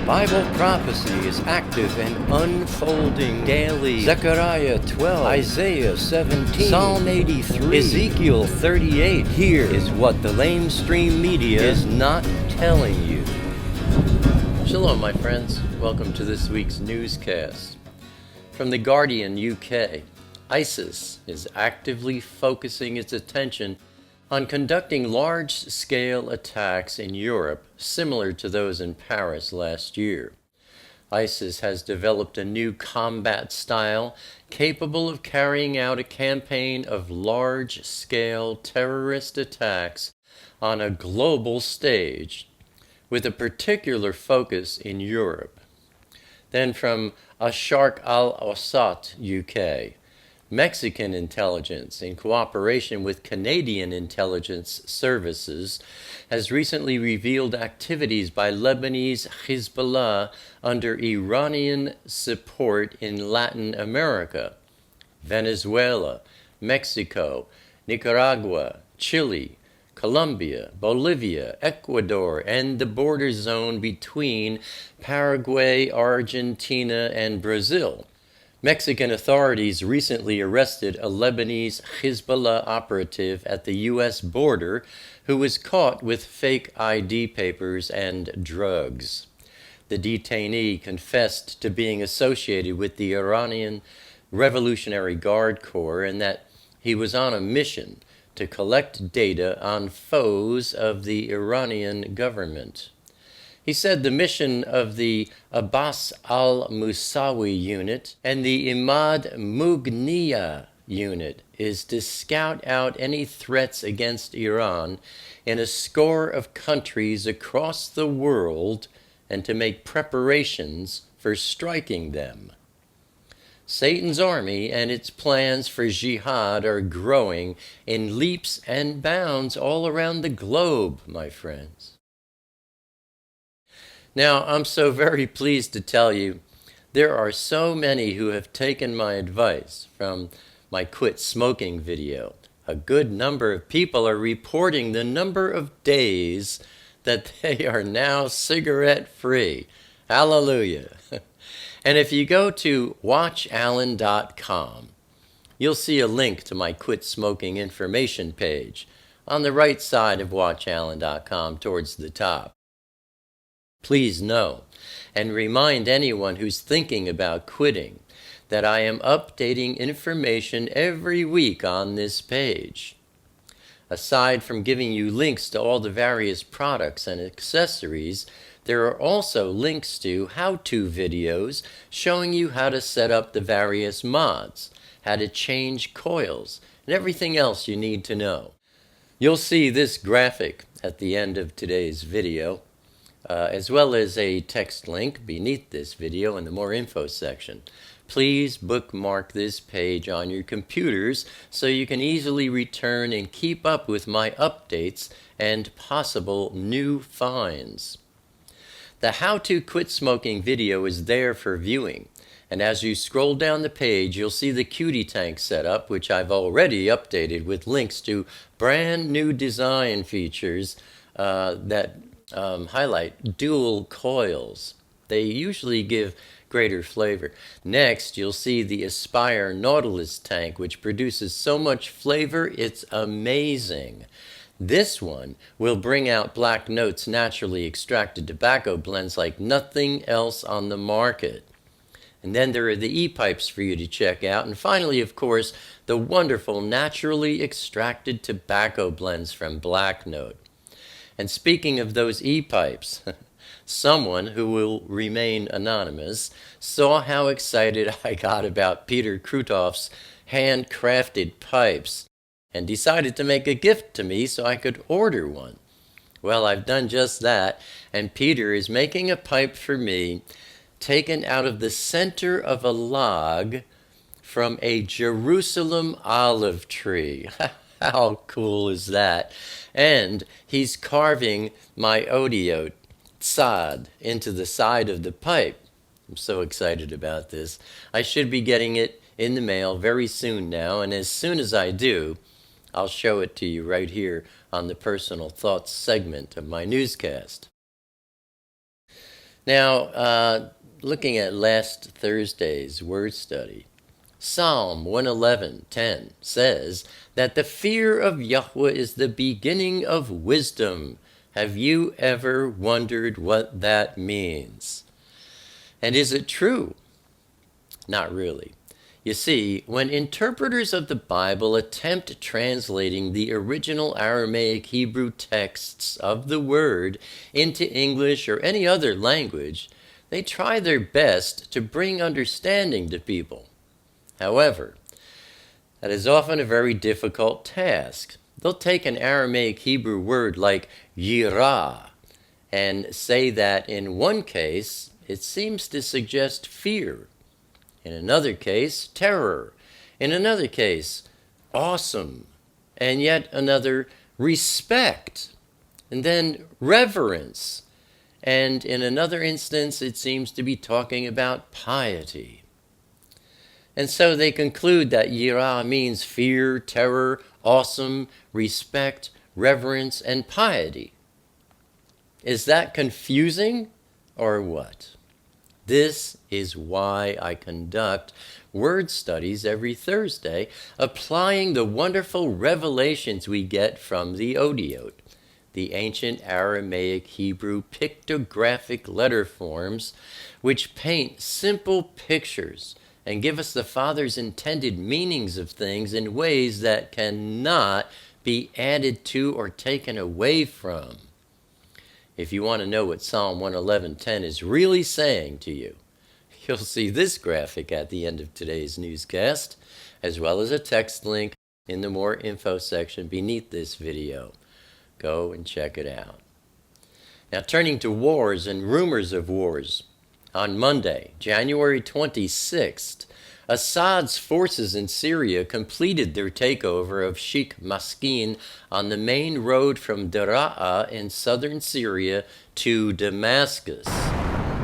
Bible prophecy is active and unfolding daily. Zechariah 12, Isaiah 17, Psalm 83, Ezekiel 38. Here is what the LameStream Media is not telling you. Shalom, my friends. Welcome to this week's newscast. From The Guardian, UK, ISIS is actively focusing its attention on conducting large-scale attacks in Europe, similar to those in Paris last year. ISIS has developed a new combat style capable of carrying out a campaign of large-scale terrorist attacks on a global stage, with a particular focus in Europe. Then from Asharq al-Awsat, UK, Mexican intelligence, in cooperation with Canadian intelligence services, has recently revealed activities by Lebanese Hezbollah under Iranian support in Latin America, Venezuela, Mexico, Nicaragua, Chile, Colombia, Bolivia, Ecuador, and the border zone between Paraguay, Argentina, and Brazil. Mexican authorities recently arrested a Lebanese Hezbollah operative at the U.S. border who was caught with fake ID papers and drugs. The detainee confessed to being associated with the Iranian Revolutionary Guard Corps and that he was on a mission to collect data on foes of the Iranian government. He said the mission of the Abbas al-Musawi unit and the Imad Mughniya unit is to scout out any threats against Iran in a score of countries across the world and to make preparations for striking them. Satan's army and its plans for jihad are growing in leaps and bounds all around the globe, my friends. Now, I'm so very pleased to tell you, there are so many who have taken my advice from my quit smoking video. A good number of people are reporting the number of days that they are now cigarette-free. Hallelujah. And if you go to watchallen.com, you'll see a link to my quit smoking information page on the right side of watchallen.com towards the top. Please know and remind anyone who's thinking about quitting that I am updating information every week on this page. Aside from giving you links to all the various products and accessories, there are also links to how-to videos showing you how to set up the various mods, how to change coils, and everything else you need to know. You'll see this graphic at the end of today's video, as well as a text link beneath this video in the More Info section. Please bookmark this page on your computers so you can easily return and keep up with my updates and possible new finds. The How to Quit Smoking video is there for viewing, and as you scroll down the page, you'll see the cutie tank setup, which I've already updated with links to brand new design features that highlight dual coils. They usually give greater flavor. Next, you'll see the Aspire Nautilus tank, which produces so much flavor, it's amazing. This one will bring out black notes naturally extracted tobacco blends like nothing else on the market. And then there are the e-pipes for you to check out. And finally, of course, the wonderful naturally extracted tobacco blends from Black Note. And speaking of those e-pipes, someone who will remain anonymous saw how excited I got about Peter Krutoff's handcrafted pipes and decided to make a gift to me so I could order one. Well, I've done just that, and Peter is making a pipe for me taken out of the center of a log from a Jerusalem olive tree. How cool is that? And he's carving my odiote, tzad, into the side of the pipe. I'm so excited about this. I should be getting it in the mail very soon now, and as soon as I do, I'll show it to you right here on the Personal Thoughts segment of my newscast. Now, looking at last Thursday's word study, Psalm 111:10 says that the fear of Yahweh is the beginning of wisdom. Have you ever wondered what that means? And is it true? Not really. You see, when interpreters of the Bible attempt translating the original Aramaic Hebrew texts of the Word into English or any other language, they try their best to bring understanding to people. However, that is often a very difficult task. They'll take an Aramaic Hebrew word like yirah and say that in one case it seems to suggest fear, in another case terror, in another case awesome, and yet another respect, and then reverence, and in another instance it seems to be talking about piety. And so they conclude that yirah means fear, terror, awesome, respect, reverence, and piety. Is that confusing or what? This is why I conduct word studies every Thursday, applying the wonderful revelations we get from the Odiot, the ancient Aramaic Hebrew pictographic letter forms, which paint simple pictures and give us the Father's intended meanings of things in ways that cannot be added to or taken away from. If you want to know what Psalm 111:10 is really saying to you, you'll see this graphic at the end of today's newscast, as well as a text link in the More Info section beneath this video. Go and check it out. Now, turning to wars and rumors of wars. On Monday, January 26th, Assad's forces in Syria completed their takeover of Sheikh Maskin on the main road from Daraa in southern Syria to Damascus.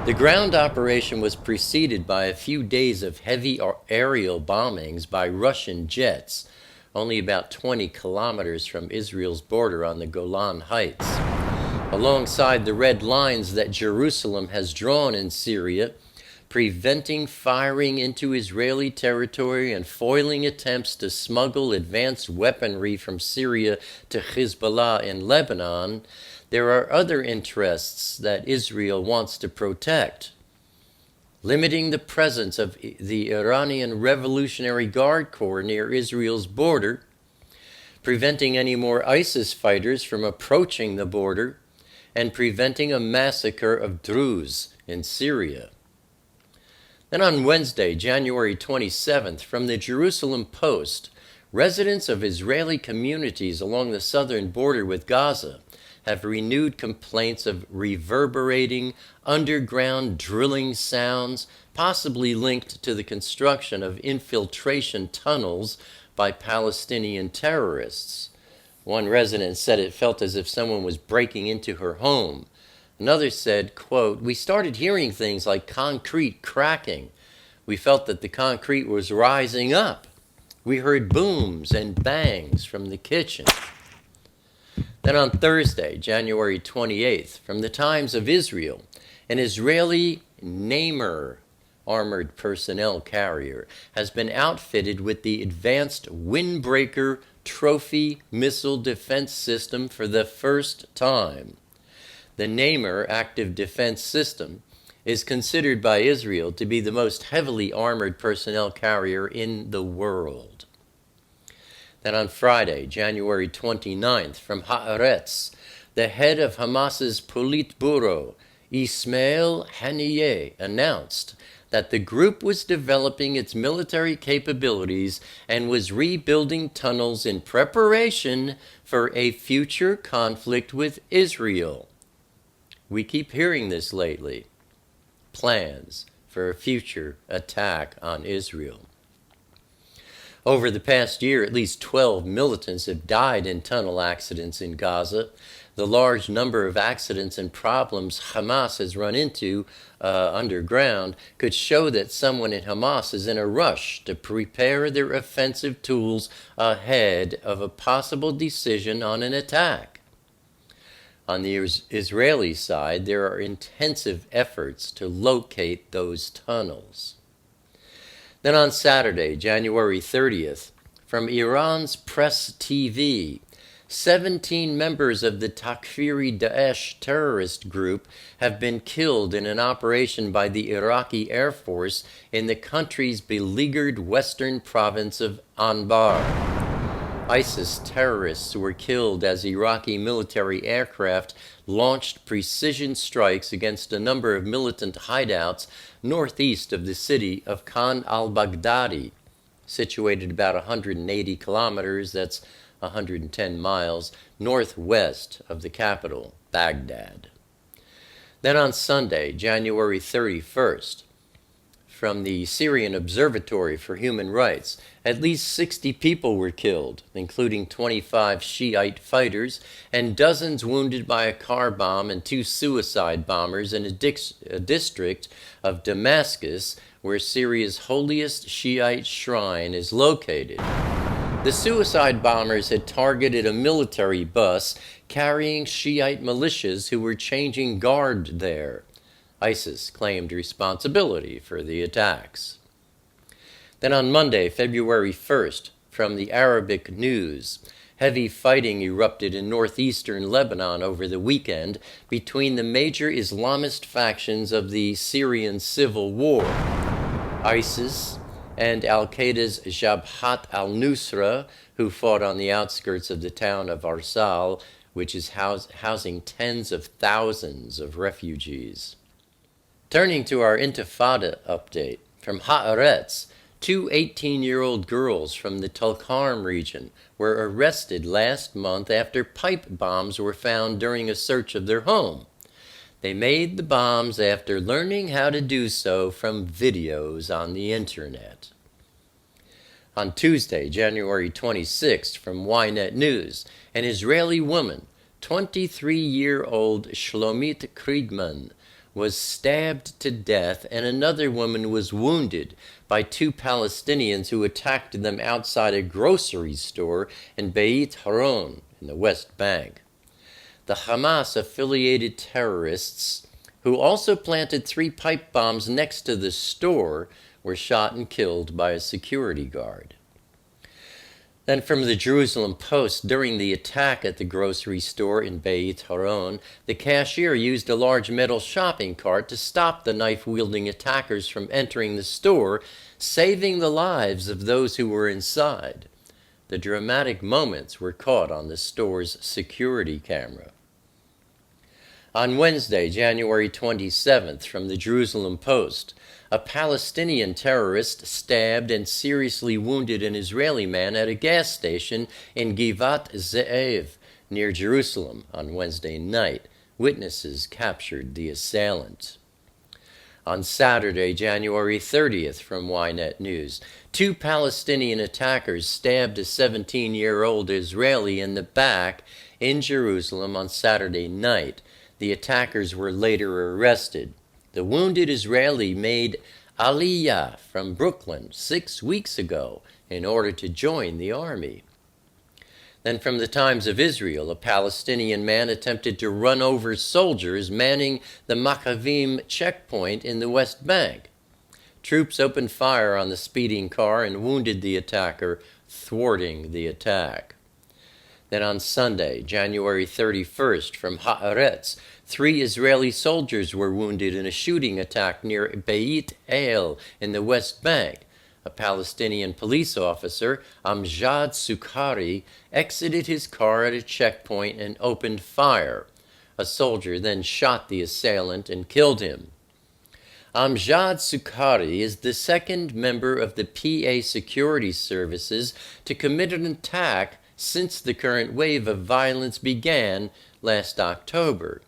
The ground operation was preceded by a few days of heavy aerial bombings by Russian jets, only about 20 kilometers from Israel's border on the Golan Heights. Alongside the red lines that Jerusalem has drawn in Syria, preventing firing into Israeli territory and foiling attempts to smuggle advanced weaponry from Syria to Hezbollah in Lebanon, there are other interests that Israel wants to protect. Limiting the presence of the Iranian Revolutionary Guard Corps near Israel's border, preventing any more ISIS fighters from approaching the border, and preventing a massacre of Druze in Syria. Then on Wednesday, January 27th, from the Jerusalem Post, residents of Israeli communities along the southern border with Gaza have renewed complaints of reverberating, underground drilling sounds, possibly linked to the construction of infiltration tunnels by Palestinian terrorists. One resident said it felt as if someone was breaking into her home. Another said, quote, "We started hearing things like concrete cracking. We felt that the concrete was rising up. We heard booms and bangs from the kitchen." Then on Thursday, January 28th, from the Times of Israel, an Israeli Namer armored personnel carrier has been outfitted with the advanced Windbreaker Trophy missile defense system for the first time. The Namer active defense system is considered by Israel to be the most heavily armored personnel carrier in the world. Then on Friday, January 29th, from Haaretz, the head of Hamas's Politburo, Ismail Haniyeh, announced that the group was developing its military capabilities and was rebuilding tunnels in preparation for a future conflict with Israel. We keep hearing this lately. Plans for a future attack on Israel. Over the past year, at least 12 militants have died in tunnel accidents in Gaza. The large number of accidents and problems Hamas has run into underground could show that someone in Hamas is in a rush to prepare their offensive tools ahead of a possible decision on an attack. On the Israeli side, there are intensive efforts to locate those tunnels. Then on Saturday, January 30th, from Iran's Press TV, 17 members of the Takfiri Daesh terrorist group have been killed in an operation by the Iraqi Air Force in the country's beleaguered western province of Anbar. ISIS terrorists were killed as Iraqi military aircraft launched precision strikes against a number of militant hideouts northeast of the city of Khan al-Baghdadi, situated about 180 kilometers, that's 110 miles, northwest of the capital, Baghdad. Then on Sunday, January 31st, from the Syrian Observatory for Human Rights, at least 60 people were killed, including 25 Shiite fighters, and dozens wounded by a car bomb and 2 suicide bombers in a district of Damascus where Syria's holiest Shiite shrine is located. The suicide bombers had targeted a military bus carrying Shiite militias who were changing guard there. ISIS claimed responsibility for the attacks. Then on Monday, February 1st, from the Arabic News, heavy fighting erupted in northeastern Lebanon over the weekend between the major Islamist factions of the Syrian civil war, ISIS and al-Qaeda's Jabhat al-Nusra, who fought on the outskirts of the town of Arsal, which is housing tens of thousands of refugees. Turning to our Intifada update, from Haaretz, 2 18-year-old girls from the Tulkarm region were arrested last month after pipe bombs were found during a search of their home. They made the bombs after learning how to do so from videos on the internet. On Tuesday, January 26th, from Ynet News, an Israeli woman, 23-year-old Shlomit Kriegman, was stabbed to death, and another woman was wounded by 2 Palestinians who attacked them outside a grocery store in Beit Haron in the West Bank. The Hamas-affiliated terrorists, who also planted 3 pipe bombs next to the store, were shot and killed by a security guard. Then from the Jerusalem Post, during the attack at the grocery store in Beit Haron, the cashier used a large metal shopping cart to stop the knife-wielding attackers from entering the store, saving the lives of those who were inside. The dramatic moments were caught on the store's security camera. On Wednesday, January 27th, from the Jerusalem Post, a Palestinian terrorist stabbed and seriously wounded an Israeli man at a gas station in Givat Ze'ev, near Jerusalem, on Wednesday night. Witnesses captured the assailant. On Saturday, January 30th, from Ynet News, 2 Palestinian attackers stabbed a 17-year-old Israeli in the back in Jerusalem on Saturday night. The attackers were later arrested. The wounded Israeli made Aliyah from Brooklyn 6 weeks ago in order to join the army. Then from the Times of Israel, a Palestinian man attempted to run over soldiers manning the Maccavim checkpoint in the West Bank. Troops opened fire on the speeding car and wounded the attacker, thwarting the attack. Then on Sunday, January 31st, from Haaretz, 3 Israeli soldiers were wounded in a shooting attack near Beit El in the West Bank. A Palestinian police officer, Amjad Sukkari, exited his car at a checkpoint and opened fire. A soldier then shot the assailant and killed him. Amjad Sukkari is the second member of the PA security services to commit an attack since the current wave of violence began last October.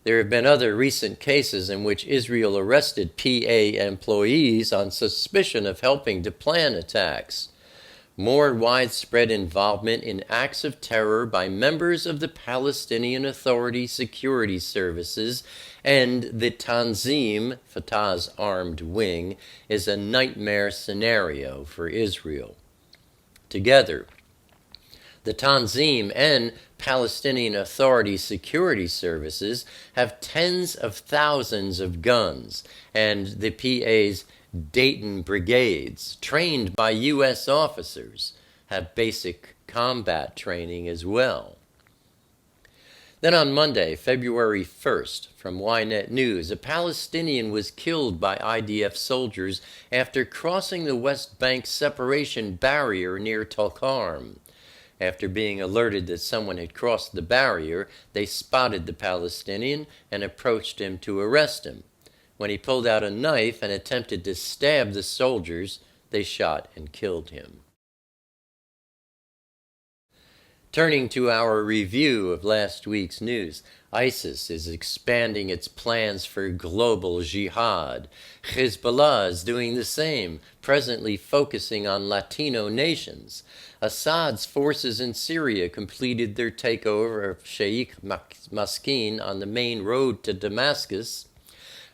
There have been other recent cases in which Israel arrested PA employees on suspicion of helping to plan attacks. More widespread involvement in acts of terror by members of the Palestinian Authority security services and the Tanzim, Fatah's armed wing, is a nightmare scenario for Israel. Together, The Tanzim and Palestinian Authority security services have tens of thousands of guns, and the PA's Dayton brigades, trained by U.S. officers, have basic combat training as well. Then on Monday, February 1st, from Ynet News, a Palestinian was killed by IDF soldiers after crossing the West Bank separation barrier near Tulkarm. After being alerted that someone had crossed the barrier, they spotted the Palestinian and approached him to arrest him. When he pulled out a knife and attempted to stab the soldiers, they shot and killed him. Turning to our review of last week's news, ISIS is expanding its plans for global jihad. Hezbollah is doing the same, presently focusing on Latino nations. Assad's forces in Syria completed their takeover of Sheikh Maskin on the main road to Damascus.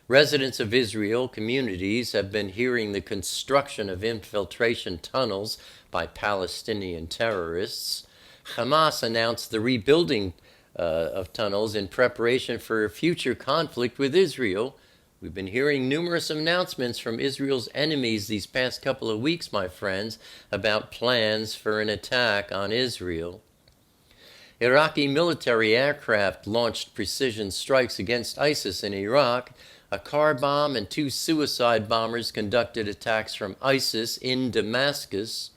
Residents of Israel communities have been hearing the construction of infiltration tunnels by Palestinian terrorists. Hamas announced the rebuilding of tunnels in preparation for a future conflict with Israel. We've been hearing numerous announcements from Israel's enemies these past couple of weeks, my friends, about plans for an attack on Israel. Iraqi military aircraft launched precision strikes against ISIS in Iraq. A car bomb and 2 suicide bombers conducted attacks from ISIS in Damascus.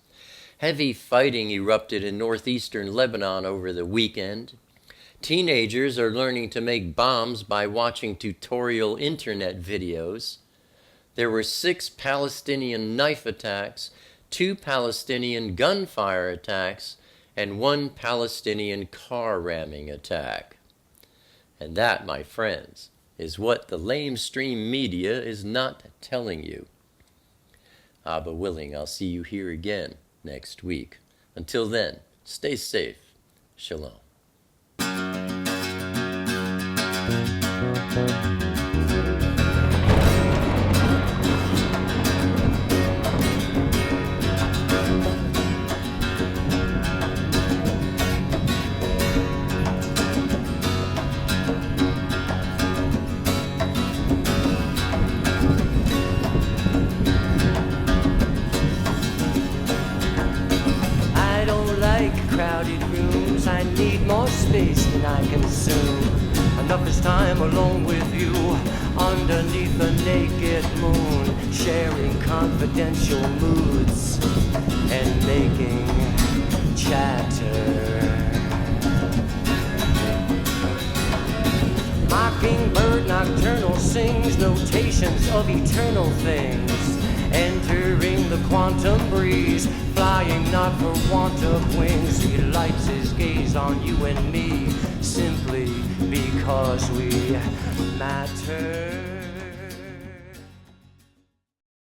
Heavy fighting erupted in northeastern Lebanon over the weekend. Teenagers are learning to make bombs by watching tutorial internet videos. There were 6 Palestinian knife attacks, 2 Palestinian gunfire attacks, and 1 Palestinian car ramming attack. And that, my friends, is what the LameStream Media is not telling you. Abba willing, I'll see you here again next week. Until then, stay safe. Shalom. Crowded rooms, I need more space than I consume. Enough is time alone with you, underneath the naked moon, sharing confidential moods and making chatter. Mockingbird nocturnal sings notations of eternal things, entering the quantum breeze, flying not for want of wings. He lights his gaze on you and me, simply because we matter.